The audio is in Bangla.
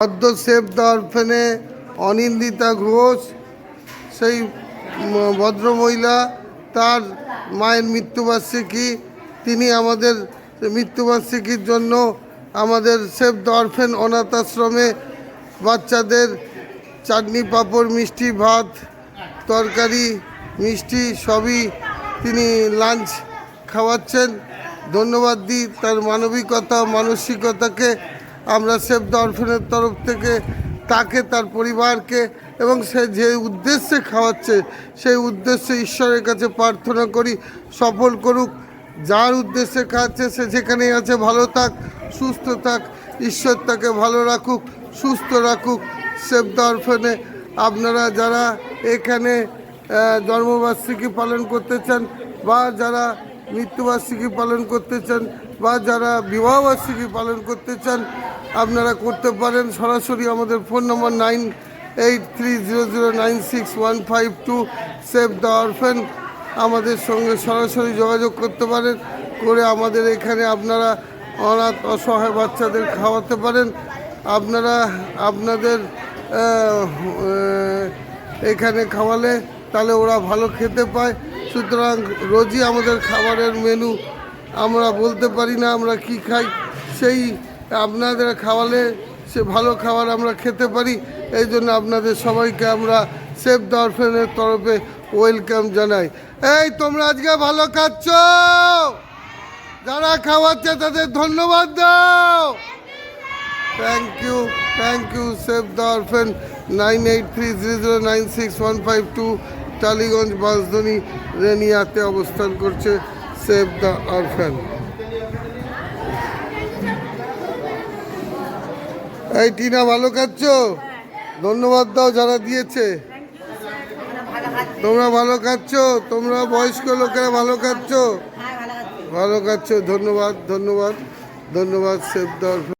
সদ্য সেভ দ্য অরফেনে অনিন্দিতা ঘোষ সেই ভদ্রমহিলা, তার মায়ের মৃত্যুবার্ষিকী, তিনি আমাদের মৃত্যুবার্ষিকীর জন্য আমাদের সেভ দ্য অরফেন অনাথ আশ্রমে বাচ্চাদের চাটনি পাঁপড় মিষ্টি ভাত তরকারি মিষ্টি সবই তিনি লাঞ্চ খাওয়াচ্ছেন। ধন্যবাদ দিই তার মানবিকতা মানসিকতাকে। আমরা সেভ দ্য অরফেনের তরফ থেকে তাকে, তার পরিবারকে এবং সে যে উদ্দেশ্যে খাওয়াচ্ছে সেই উদ্দেশ্যে ঈশ্বরের কাছে প্রার্থনা করি সফল করুক। যার উদ্দেশ্যে খাওয়াচ্ছে সে যেখানেই আছে ভালো থাক, সুস্থ থাক, ঈশ্বর তাকে ভালো রাখুক, সুস্থ রাখুক। সেভ দ্য অরফেনে আপনারা যারা এখানে জন্মবার্ষিকী পালন করতে চান বা যারা মৃত্যুবার্ষিকী পালন করতে চান বা যারা বিবাহবার্ষিকী পালন করতে চান আপনারা করতে পারেন। সরাসরি আমাদের phone number 9830096152 save the orphan আমাদের সঙ্গে সরাসরি যোগাযোগ করতে পারেন, করে আমাদের এখানে আপনারা অনাথ অসহায় বাচ্চাদের খাওয়াতে পারেন। আপনারা আপনাদের এখানে খাওয়ালে তাহলে ওরা ভালো খেতে পায়। সুতরাং রোজই আমাদের খাবারের মেনু আমরা বলতে পারি না আমরা কি খাই, সেই আপনাদের খাওয়ালে সে ভালো খাবার আমরা খেতে পারি। এই জন্য আপনাদের সবাইকে আমরা সেভ দ্য অরফেনের তরফে ওয়েলকাম জানাই। এই তোমরা আজকে ভালো খাচ্ছ, যারা খাওয়াচ্ছে তাদের ধন্যবাদ দাও। Thank you save the orphan. 9830096152 Tollygunge Bansdroni রেনিয়াতে অবস্থান করছে সেভ দ্য অরফেন। এই টিনা ভালো খাচ্ছ, ধন্যবাদ দাও যারা দিয়েছে। তোমরা ভালো খাচ্ছ, তোমরা বয়স্ক লোকেরা ভালো খাচ্ছ, ভালো খাচ্ছ, ধন্যবাদ ধন্যবাদ ধন্যবাদ সেভ দ্য অরফেন।